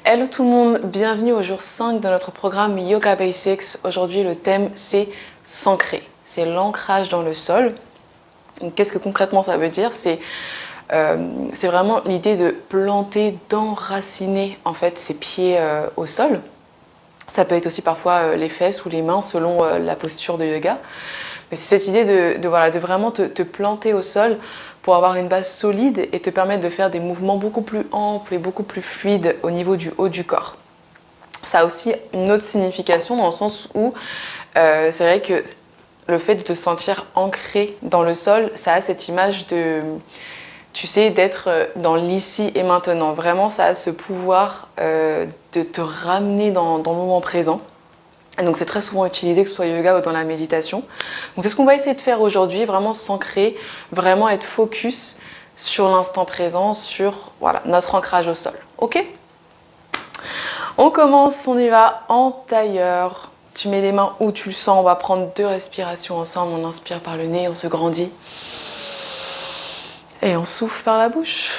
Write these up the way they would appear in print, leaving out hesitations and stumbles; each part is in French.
Hello tout le monde, bienvenue au jour 5 de notre programme Yoga Basics. Aujourd'hui le thème c'est s'ancrer, c'est l'ancrage dans le sol. Qu'est-ce que concrètement ça veut dire? C'est vraiment l'idée de planter, d'enraciner en fait ses pieds au sol. Ça peut être aussi parfois les fesses ou les mains selon la posture de yoga. Mais c'est cette idée de vraiment te planter au sol pour avoir une base solide et te permettre de faire des mouvements beaucoup plus amples et beaucoup plus fluides au niveau du haut du corps. Ça a aussi une autre signification dans le sens où c'est vrai que le fait de te sentir ancré dans le sol, ça a cette image de, tu sais, d'être dans l'ici et maintenant. Vraiment, ça a ce pouvoir de te ramener dans le moment présent. Et donc c'est très souvent utilisé, que ce soit yoga ou dans la méditation. Donc c'est ce qu'on va essayer de faire aujourd'hui, vraiment s'ancrer, vraiment être focus sur l'instant présent, sur voilà, notre ancrage au sol. Ok? On commence, on y va en tailleur. Tu mets les mains où tu le sens, on va prendre 2 respirations ensemble. On inspire par le nez, on se grandit. Et on souffle par la bouche.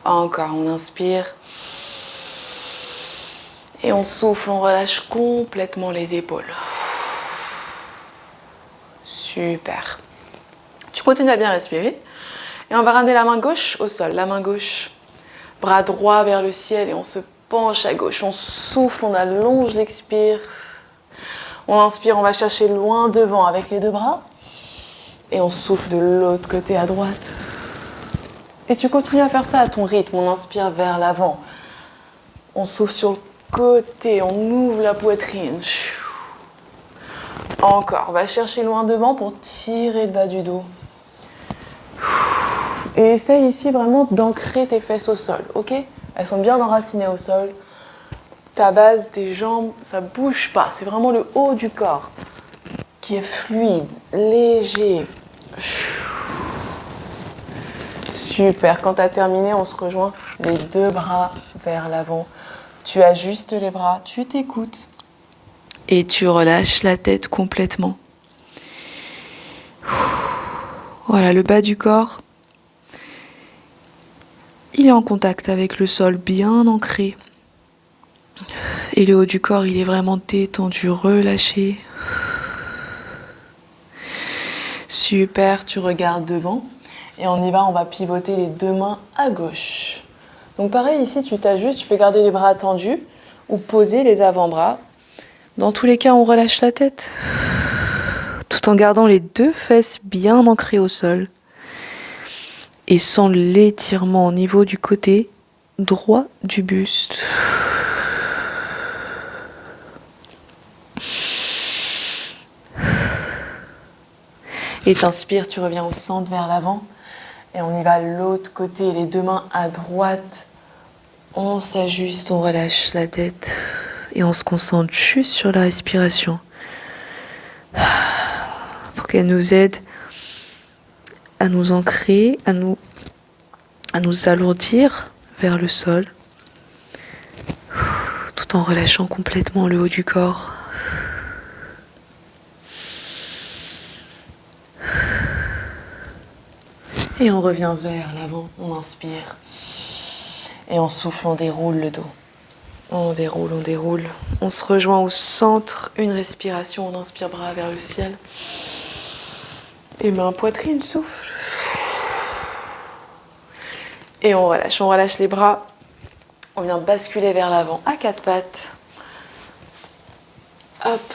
Encore, on inspire. Et on souffle, on relâche complètement les épaules. Super. Tu continues à bien respirer. Et on va ramener la main gauche au sol. La main gauche, bras droit vers le ciel et on se penche à gauche. On souffle, on allonge l'expire. On inspire, on va chercher loin devant avec les 2 bras. Et on souffle de l'autre côté à droite. Et tu continues à faire ça à ton rythme. On inspire vers l'avant. On souffle sur le côté, on ouvre la poitrine. Encore, on va chercher loin devant pour tirer le bas du dos. Et essaye ici vraiment d'ancrer tes fesses au sol, ok? Elles sont bien enracinées au sol. Ta base des jambes, ça bouge pas. C'est vraiment le haut du corps qui est fluide, léger. Super, quand tu as terminé, on se rejoint les 2 bras vers l'avant. Tu ajustes les bras, tu t'écoutes et tu relâches la tête complètement. Voilà, le bas du corps, il est en contact avec le sol, bien ancré. Et le haut du corps, il est vraiment détendu, relâché. Super, tu regardes devant et on y va, on va pivoter les 2 mains à gauche. Donc pareil, ici tu t'ajustes, tu peux garder les bras tendus ou poser les avant-bras. Dans tous les cas, on relâche la tête, tout en gardant les 2 fesses bien ancrées au sol. Et sans l'étirement au niveau du côté droit du buste. Et t'inspires, tu reviens au centre vers l'avant. Et on y va de l'autre côté, les 2 mains à droite. On s'ajuste, on relâche la tête. Et on se concentre juste sur la respiration. Pour qu'elle nous aide à nous ancrer, à nous alourdir vers le sol. Tout en relâchant complètement le haut du corps. Et on revient vers l'avant, on inspire. Et on souffle, on déroule le dos. On déroule, on déroule. On se rejoint au centre, une respiration, on inspire bras vers le ciel. Et main poitrine, souffle. Et on relâche les bras. On vient basculer vers l'avant à 4 pattes. Hop.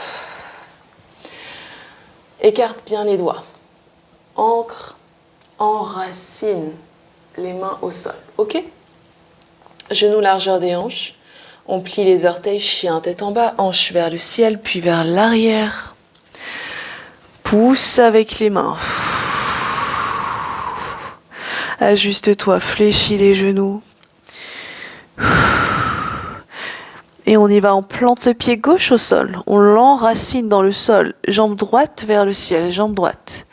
Écarte bien les doigts. Ancre, enracine les mains au sol, ok? Genoux largeur des hanches. On plie les orteils, chien, tête en bas, hanches vers le ciel, puis vers l'arrière. Pousse avec les mains. Ajuste-toi, fléchis les genoux. Et on y va, on plante le pied gauche au sol. On l'enracine dans le sol. Jambe droite vers le ciel, jambe droite.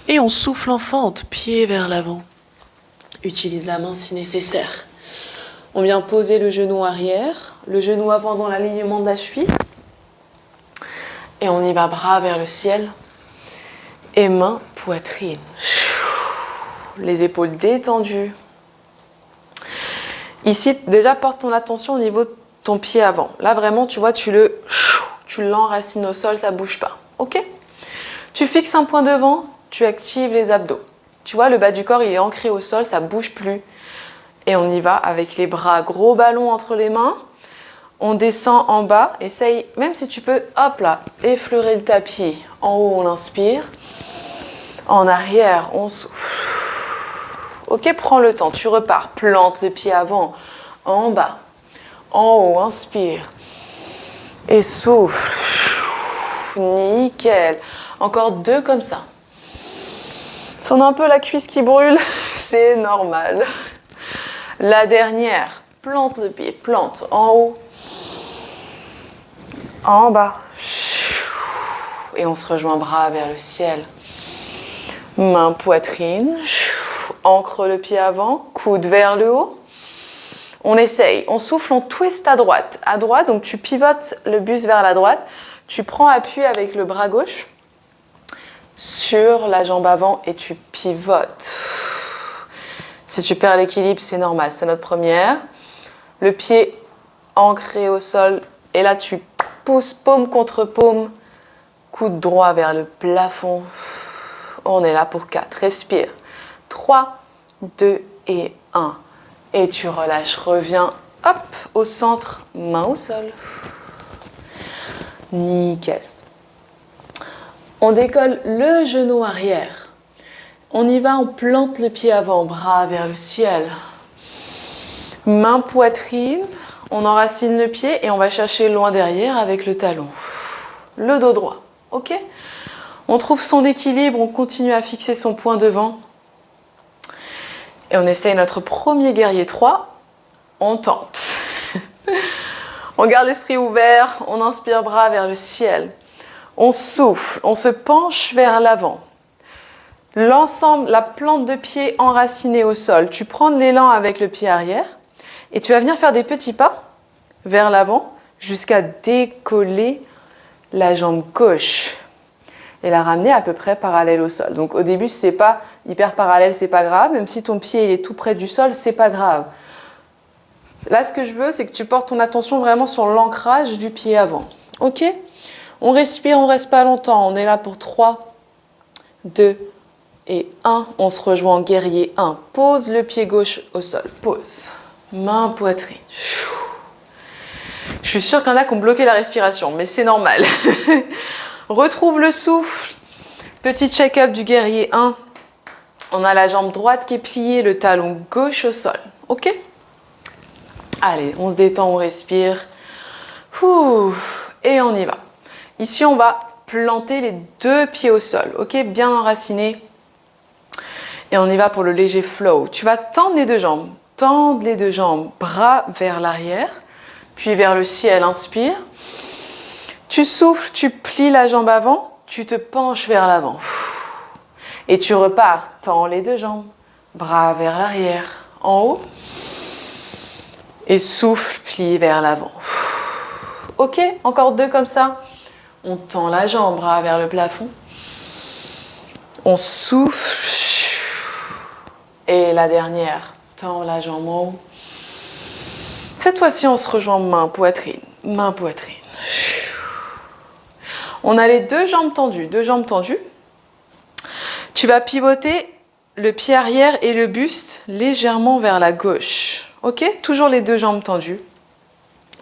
Et on souffle en fente, pied vers l'avant. Utilise la main si nécessaire. On vient poser le genou arrière, le genou avant dans l'alignement de la cheville. Et on y va, bras vers le ciel. Et main, poitrine. Les épaules détendues. Ici, déjà, porte ton attention au niveau de ton pied avant. Là, vraiment, tu vois, tu l'enracines au sol, ça ne bouge pas. Ok? Tu fixes un point devant, tu actives les abdos. Tu vois, le bas du corps, il est ancré au sol, ça ne bouge plus. Et on y va avec les bras, gros ballon entre les mains. On descend en bas. Essaye, même si tu peux, hop là, effleurer le tapis. En haut, on inspire. En arrière, on souffle. Ok, prends le temps, tu repars. Plante le pied avant, en bas. En haut, inspire. Et souffle. Nickel. Encore 2 comme ça. Si on a un peu la cuisse qui brûle, c'est normal. La dernière, plante le pied, plante en haut, en bas. Et on se rejoint bras vers le ciel. Main, poitrine. Ancre le pied avant, coude vers le haut. On essaye, on souffle, on twist à droite. À droite, donc tu pivotes le buste vers la droite. Tu prends appui avec le bras gauche sur la jambe avant et tu pivotes. Si tu perds l'équilibre, c'est normal, c'est notre première. Le pied ancré au sol et là tu pousses paume contre paume, coude droit vers le plafond. On est là pour 4, respire. 3, 2 et 1. Et tu relâches, reviens, hop, au centre, main au sol. Nickel. On décolle le genou arrière. On y va, on plante le pied avant, bras vers le ciel. Main poitrine, on enracine le pied et on va chercher loin derrière avec le talon. Le dos droit, ok? On trouve son équilibre, on continue à fixer son point devant. Et on essaye notre premier guerrier 3. On tente. On garde l'esprit ouvert, on inspire bras vers le ciel. On souffle, on se penche vers l'avant. L'ensemble, la plante de pied enracinée au sol. Tu prends de l'élan avec le pied arrière et tu vas venir faire des petits pas vers l'avant jusqu'à décoller la jambe gauche et la ramener à peu près parallèle au sol. Donc au début, si c'est pas hyper parallèle, c'est pas grave. Même si ton pied il est tout près du sol, c'est pas grave. Là, ce que je veux, c'est que tu portes ton attention vraiment sur l'ancrage du pied avant. Ok? On respire, on reste pas longtemps. On est là pour 3, 2 et 1. On se rejoint en guerrier 1. Pose le pied gauche au sol. Pose. Main, poitrine. Je suis sûre qu'il y en a qui ont bloqué la respiration, mais c'est normal. Retrouve le souffle. Petit check-up du guerrier 1. On a la jambe droite qui est pliée, le talon gauche au sol. Ok? Allez, on se détend, on respire. Et on y va. Ici, on va planter les 2 pieds au sol. Ok? Bien enracinés. Et on y va pour le léger flow. Tu vas tendre les 2 jambes. Tendre les 2 jambes. Bras vers l'arrière. Puis vers le ciel. Inspire. Tu souffles, tu plies la jambe avant. Tu te penches vers l'avant. Et tu repars. Tends les 2 jambes. Bras vers l'arrière. En haut. Et souffle, plie vers l'avant. Ok, encore 2 comme ça. On tend la jambe, bras vers le plafond. On souffle. Et la dernière, tend la jambe en haut. Cette fois-ci, on se rejoint main, poitrine. Main, poitrine. On a les 2 jambes tendues. 2 jambes tendues. Tu vas pivoter le pied arrière et le buste légèrement vers la gauche. Ok, toujours les 2 jambes tendues.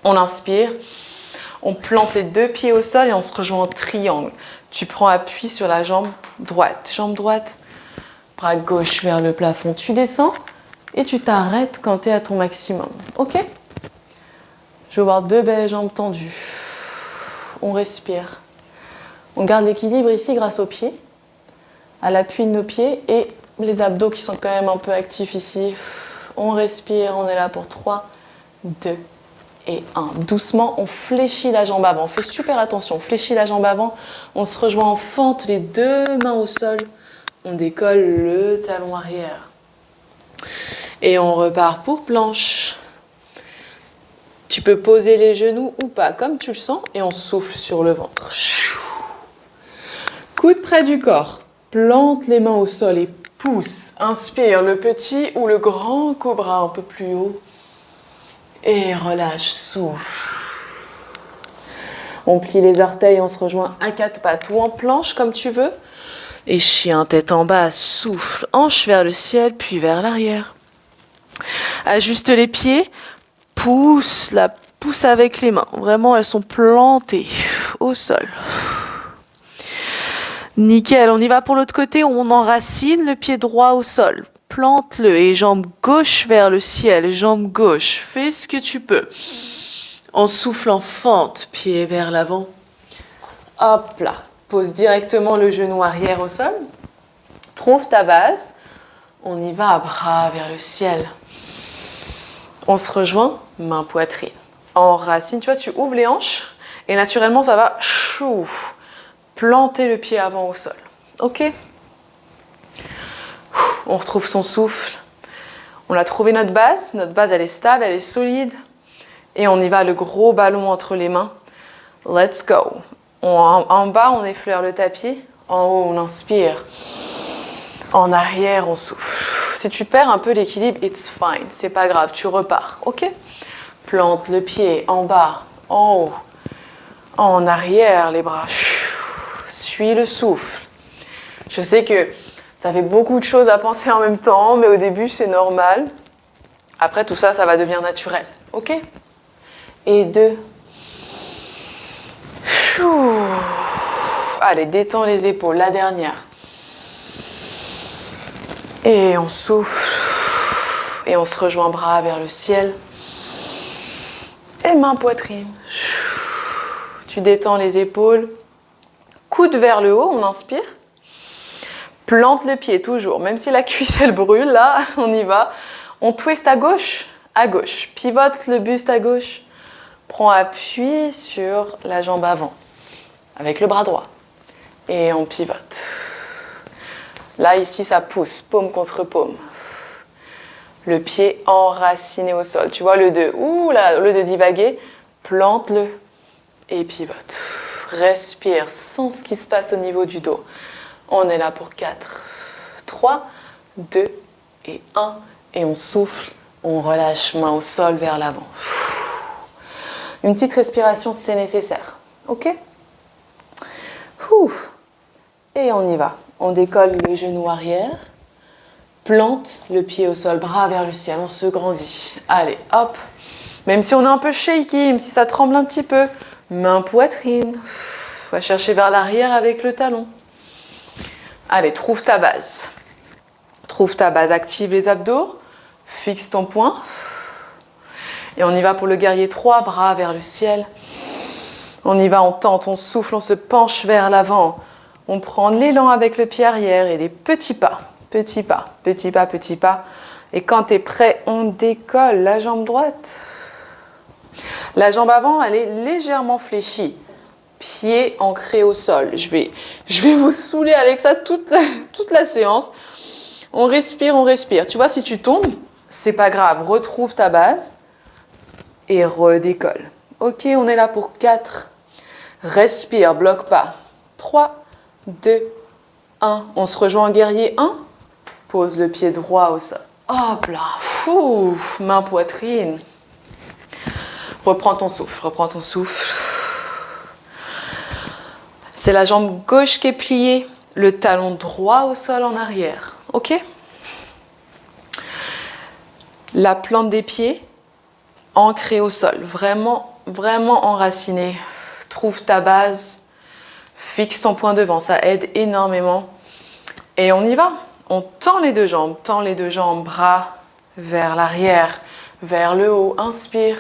On inspire, on plante les 2 pieds au sol et on se rejoint en triangle. Tu prends appui sur la jambe droite, bras gauche vers le plafond. Tu descends et tu t'arrêtes quand tu es à ton maximum. Ok? Je veux voir 2 belles jambes tendues. On respire. On garde l'équilibre ici grâce aux pieds, à l'appui de nos pieds et les abdos qui sont quand même un peu actifs ici. On respire, on est là pour 3, 2 et 1. Doucement, on fléchit la jambe avant. On fait super attention, on fléchit la jambe avant. On se rejoint en fente, les 2 mains au sol. On décolle le talon arrière. Et on repart pour planche. Tu peux poser les genoux ou pas, comme tu le sens. Et on souffle sur le ventre. Coude près du corps. Plante les mains au sol et pousse. Inspire le petit ou le grand cobra un peu plus haut. Et relâche, souffle. On plie les orteils, on se rejoint à quatre pattes ou en planche comme tu veux. Et chien, tête en bas, souffle, hanche vers le ciel puis vers l'arrière. Ajuste les pieds, pousse avec les mains. Vraiment, elles sont plantées au sol. Nickel, on y va pour l'autre côté, on enracine le pied droit au sol. Plante-le et jambe gauche vers le ciel, jambe gauche. Fais ce que tu peux. En soufflant, fente, pied vers l'avant. Hop là, pose directement le genou arrière au sol. Trouve ta base. On y va, bras vers le ciel. On se rejoint, main poitrine. Enracine, tu vois, tu ouvres les hanches et naturellement ça va planter le pied avant au sol. Ok? On retrouve son souffle. On a trouvé notre base. Notre base, elle est stable, elle est solide. Et on y va, le gros ballon entre les mains. Let's go. En bas, on effleure le tapis. En haut, on inspire. En arrière, on souffle. Si tu perds un peu l'équilibre, it's fine. C'est pas grave, tu repars. Ok? Plante le pied en bas, en haut, en arrière, les bras. Suis le souffle. Je sais que ça fait beaucoup de choses à penser en même temps, mais au début, c'est normal. Après, tout ça, ça va devenir naturel. Ok? Et 2. Allez, détends les épaules, la dernière. Et on souffle. Et on se rejoint bras vers le ciel. Et main poitrine. Tu détends les épaules. Coude vers le haut, on inspire. Plante le pied toujours, même si la cuisse elle brûle, là, on y va. On twist à gauche. Pivote le buste à gauche. Prends appui sur la jambe avant, avec le bras droit. Et on pivote. Là, ici, ça pousse, paume contre paume. Le pied enraciné au sol. Tu vois le 2. Ouh là, le 2 divaguer. Plante-le et pivote. Respire, sens ce qui se passe au niveau du dos. On est là pour 4, 3, 2 et 1. Et on souffle, on relâche, main au sol vers l'avant. Une petite respiration si c'est nécessaire. Ok? Et on y va. On décolle le genou arrière. Plante le pied au sol, bras vers le ciel. On se grandit. Allez, hop. Même si on est un peu shaky, même si ça tremble un petit peu. Main poitrine. On va chercher vers l'arrière avec le talon. Allez, trouve ta base. Trouve ta base. Active les abdos. Fixe ton poing. Et on y va pour le guerrier 3, bras vers le ciel. On y va, on tente, on souffle, on se penche vers l'avant. On prend l'élan avec le pied arrière et des petits pas. Petits pas, petits pas, petits pas. Et quand tu es prêt, on décolle la jambe droite. La jambe avant, elle est légèrement fléchie. Pied ancré au sol. Je vais vous saouler avec ça toute la séance. On respire, on respire. Tu vois, si tu tombes, c'est pas grave. Retrouve ta base et redécolle. Ok, on est là pour 4. Respire, bloque pas. 3, 2, 1. On se rejoint en guerrier 1. Pose le pied droit au sol. Hop là. Main poitrine. Reprends ton souffle, reprends ton souffle. C'est la jambe gauche qui est pliée, le talon droit au sol en arrière. Ok? La plante des pieds ancrée au sol, vraiment, vraiment enracinée. Trouve ta base, fixe ton point devant, ça aide énormément. Et on y va. On tend les deux jambes, bras vers l'arrière, vers le haut. Inspire.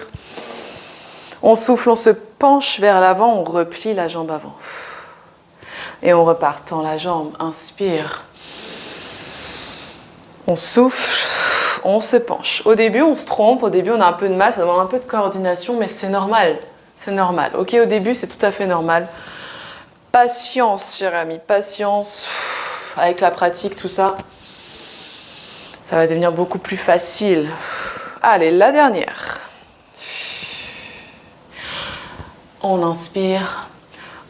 On souffle, on se penche vers l'avant, on replie la jambe avant. Et on repart, tend la jambe, inspire. On souffle, on se penche. Au début, on se trompe, au début, on a un peu de mal, ça demande un peu de coordination, mais c'est normal. C'est normal. Ok, au début, c'est tout à fait normal. Patience, cher ami, patience. Avec la pratique, tout ça, ça va devenir beaucoup plus facile. Allez, la dernière. On inspire.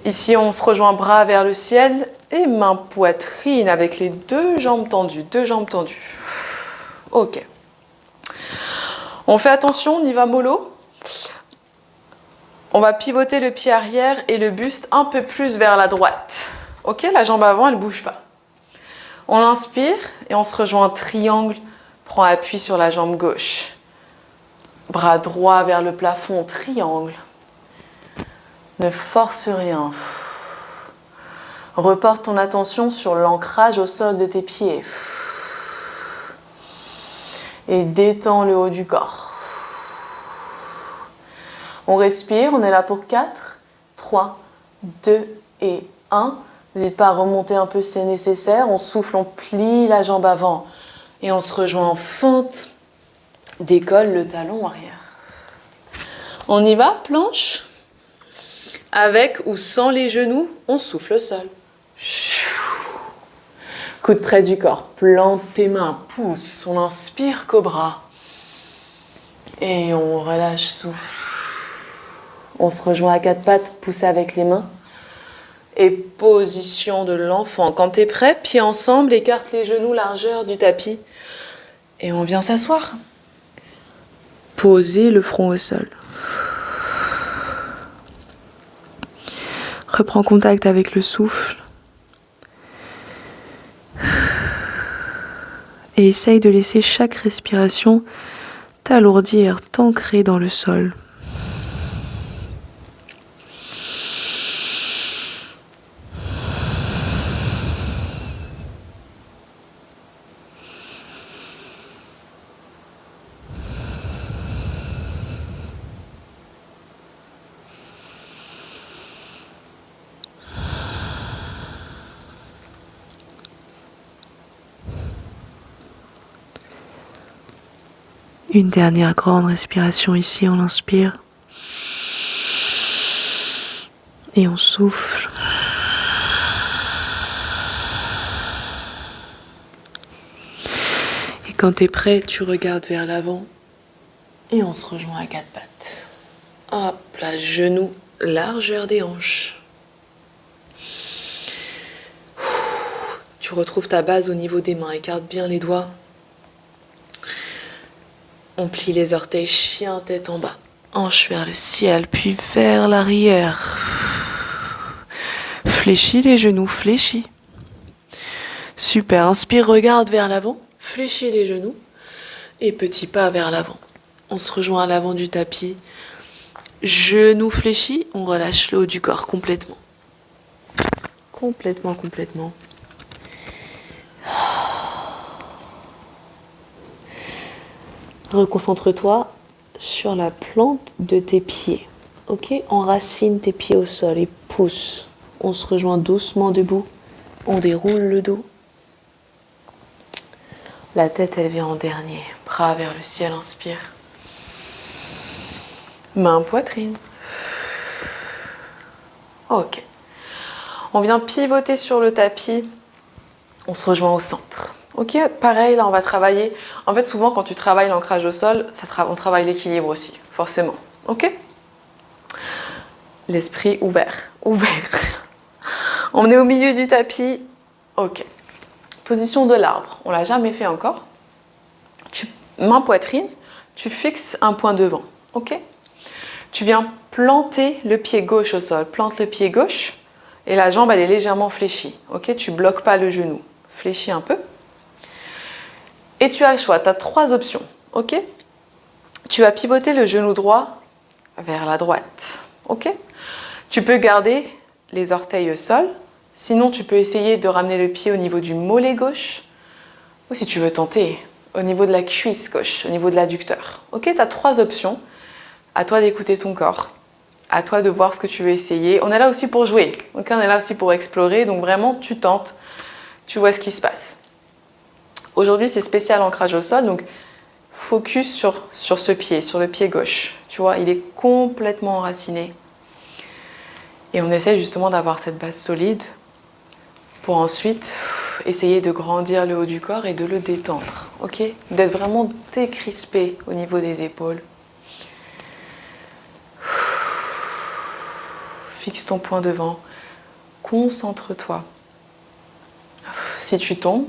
Ici, on se rejoint bras vers le ciel Et main poitrine avec les deux jambes tendues, Ok. On fait attention, on y va mollo. On va pivoter le pied arrière et le buste un peu plus vers la droite. Ok, la jambe avant, elle ne bouge pas. On inspire et on se rejoint en triangle. Prends appui sur la jambe gauche. Bras droit vers le plafond, triangle. Ne force rien. Reporte ton attention sur l'ancrage au sol de tes pieds. Et détends le haut du corps. On respire, on est là pour 4, 3, 2 et 1. N'hésite pas à remonter un peu si c'est nécessaire. On souffle, on plie la jambe avant. Et on se rejoint en fente. Décolle le talon arrière. On y va, planche. Avec ou sans les genoux, on souffle au sol. Coude près du corps. Plante tes mains, pousse. On inspire, cobra. Et on relâche, souffle. On se rejoint à quatre pattes, pousse avec les mains. Et position de l'enfant. Quand tu es prêt, pieds ensemble, écarte les genoux, largeur du tapis. Et on vient s'asseoir. Posez le front au sol. Reprends contact avec le souffle. Et essaye de laisser chaque respiration t'alourdir, t'ancrer dans le sol. Une dernière grande respiration ici, on inspire. Et on souffle. Et quand tu es prêt, tu regardes vers l'avant. Et on se rejoint à quatre pattes. Hop là, genoux, largeur des hanches. Tu retrouves ta base au niveau des mains. Écarte bien les doigts. On plie les orteils, chien, tête en bas. Hanche vers le ciel, puis vers l'arrière. Fléchis les genoux, fléchis. Super, inspire, regarde vers l'avant. Fléchis les genoux. Et petit pas vers l'avant. On se rejoint à l'avant du tapis. Genoux fléchis, on relâche le haut du corps complètement. Complètement. Reconcentre-toi sur la plante de tes pieds. Ok, enracine tes pieds au sol et pousse. On se rejoint doucement debout. On déroule le dos. La tête, elle vient en dernier. Bras vers le ciel, inspire. Main, poitrine. Ok. On vient pivoter sur le tapis. On se rejoint au centre. Ok, pareil, là on va travailler. En fait, souvent quand tu travailles l'ancrage au sol, on travaille l'équilibre aussi, forcément. Ok? L'esprit ouvert. On est au milieu du tapis. Ok. Position de l'arbre. On l'a jamais fait encore. Main poitrine, tu fixes un point devant. Ok? Tu viens planter le pied gauche au sol. Plante le pied gauche et la jambe elle est légèrement fléchie. Ok? Tu bloques pas le genou. Fléchis un peu. Et tu as le choix, tu as 3 options, ok? Tu vas pivoter le genou droit vers la droite, ok? Tu peux garder les orteils au sol, sinon tu peux essayer de ramener le pied au niveau du mollet gauche, ou si tu veux tenter, au niveau de la cuisse gauche, au niveau de l'adducteur. Ok, tu as 3 options, à toi d'écouter ton corps, à toi de voir ce que tu veux essayer. On est là aussi pour jouer, ok? On est là aussi pour explorer, donc vraiment tu tentes, tu vois ce qui se passe. Aujourd'hui, c'est spécial ancrage au sol, donc focus sur ce pied, sur le pied gauche. Tu vois, il est complètement enraciné. Et on essaie justement d'avoir cette base solide pour ensuite essayer de grandir le haut du corps et de le détendre. Ok? D'être vraiment décrispé au niveau des épaules. Fixe ton point devant. Concentre-toi Si tu tombes,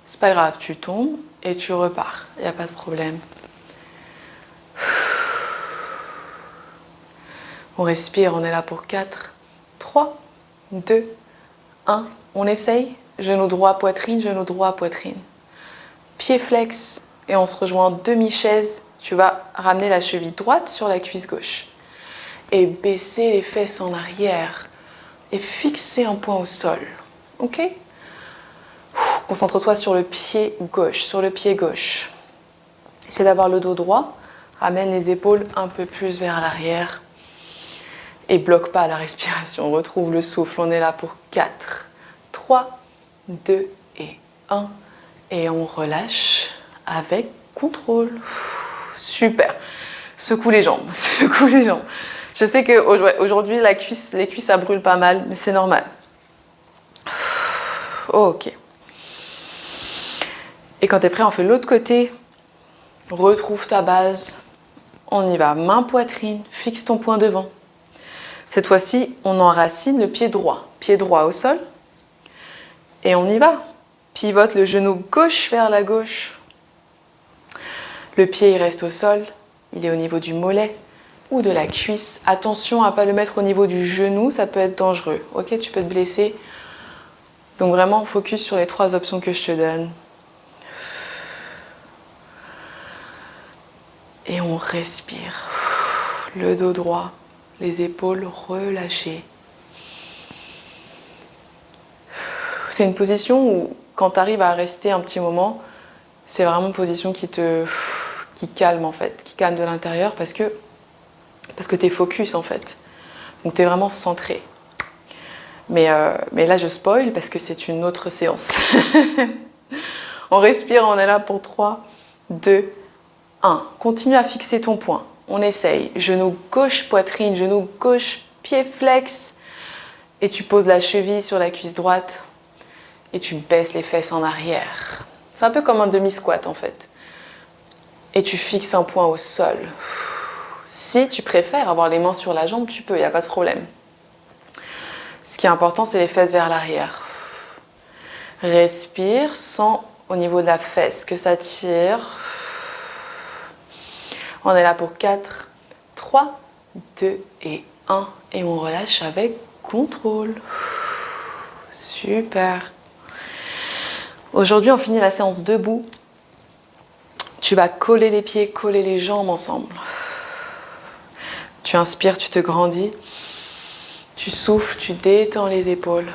c'est pas grave, tu tombes et tu repars. Il n'y a pas de problème. On respire, on est là pour 4, 3, 2, 1. On essaye. Genou droit, poitrine, genou droit, poitrine. Pied flex et on se rejoint en demi-chaise. Tu vas ramener la cheville droite sur la cuisse gauche. Et baisser les fesses en arrière. Et fixer un point au sol. Ok ? Concentre-toi sur le pied gauche, sur le pied gauche. Essaie d'avoir le dos droit. Ramène les épaules un peu plus vers l'arrière. Et bloque pas la respiration. Retrouve le souffle. On est là pour 4, 3, 2 et 1. Et on relâche avec contrôle. Super. Secoue les jambes. Secoue les jambes. Je sais qu'aujourd'hui, les cuisses, ça brûle pas mal, mais c'est normal. Ok. Et quand tu es prêt, on fait l'autre côté. Retrouve ta base. On y va. Main poitrine. Fixe ton point devant. Cette fois-ci, on enracine le pied droit. Pied droit au sol. Et on y va. Pivote le genou gauche vers la gauche. Le pied, il reste au sol. Il est au niveau du mollet ou de la cuisse. Attention à ne pas le mettre au niveau du genou, ça peut être dangereux. Ok, tu peux te blesser. Donc vraiment, focus sur les 3 options que je te donne. Et on respire. Le dos droit, les épaules relâchées. C'est une position où, quand tu arrives à rester un petit moment, c'est vraiment une position qui calme en fait, qui calme de l'intérieur parce que tu es focus en fait. Donc tu es vraiment centré. Mais là je spoil parce que c'est une autre séance. On respire, on est là pour 3, 2, 1. Continue à fixer ton point. On essaye. Genou gauche, poitrine, genou gauche, pied flex. Et tu poses la cheville sur la cuisse droite. Et tu baisses les fesses en arrière. C'est un peu comme un demi-squat en fait. Et tu fixes un point au sol. Si tu préfères avoir les mains sur la jambe, tu peux, il n'y a pas de problème. Ce qui est important, c'est les fesses vers l'arrière. Respire, sens au niveau de la fesse que ça tire. On est là pour 4, 3, 2 et 1. Et on relâche avec contrôle. Super. Aujourd'hui, on finit la séance debout. Tu vas coller les pieds, coller les jambes ensemble. Tu inspires, tu te grandis. Tu souffles, tu détends les épaules.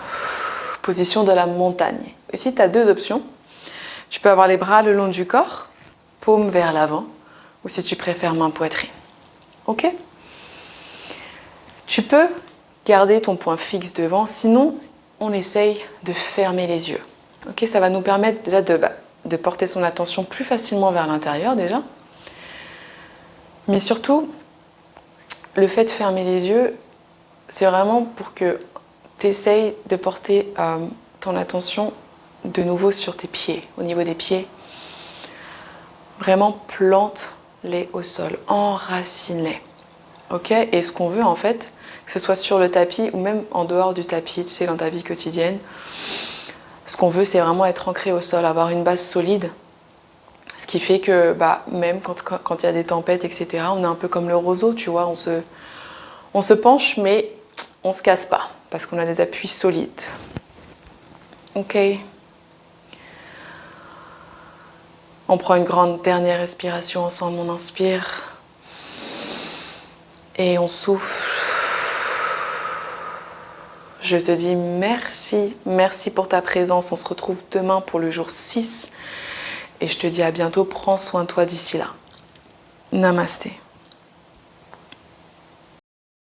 Position de la montagne. Ici, tu as 2 options. Tu peux avoir les bras le long du corps, paume vers l'avant, ou si tu préfères, main poitrine. Ok ? Tu peux garder ton point fixe devant, sinon, on essaye de fermer les yeux. Ok ? Ça va nous permettre déjà de porter son attention plus facilement vers l'intérieur déjà. Mais surtout, le fait de fermer les yeux, c'est vraiment pour que tu essayes de porter ton attention de nouveau sur tes pieds, au niveau des pieds. Vraiment, plante-les au sol, enracine-les. Ok ? Et ce qu'on veut en fait, que ce soit sur le tapis ou même en dehors du tapis, tu sais, dans ta vie quotidienne, ce qu'on veut, c'est vraiment être ancré au sol, avoir une base solide. Ce qui fait que même quand il y a des tempêtes, etc., on est un peu comme le roseau, tu vois, on se penche, mais on ne se casse pas, parce qu'on a des appuis solides. Ok. On prend une grande dernière respiration ensemble, on inspire. Et on souffle. Je te dis merci, merci pour ta présence. On se retrouve demain pour le jour 6. Et je te dis à bientôt, prends soin de toi d'ici là. Namasté.